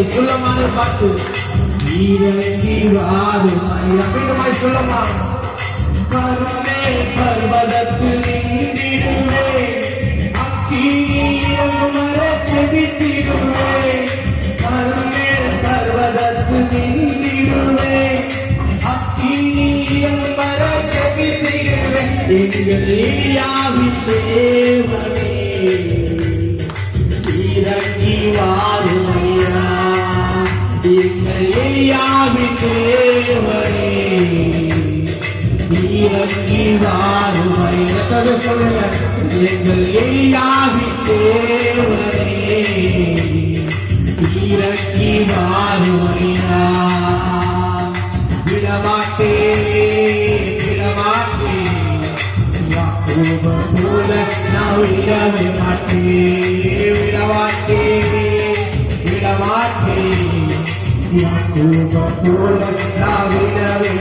சொல்லமான பாட்டு இறங்கி வாருமையா மீண்டுமாய் சொல்லமா கருணே பர்வதத்தில் நின்றிடுவே அக்கினி இறங்கும் வர செபித்திடுவே கருணே பர்வதத்தில் நின்றிடுவே அக்கினி இறங்கும் வர செபித்திடுவே எங்கள் எலியாவின் தேவனே இறங்கி வாருமையா எங்கள் எலியாவின் தேவனே இறங்கி வாருமையா சொல்லுங்க எங்கள் எலியாவின் தேவனே இறங்கி வாருமையா விடமாட்டே விடமாட்டே போல நான் விடவே மாட்டேன் விடமாட்டே விடமாட்டே போல நான் விடவே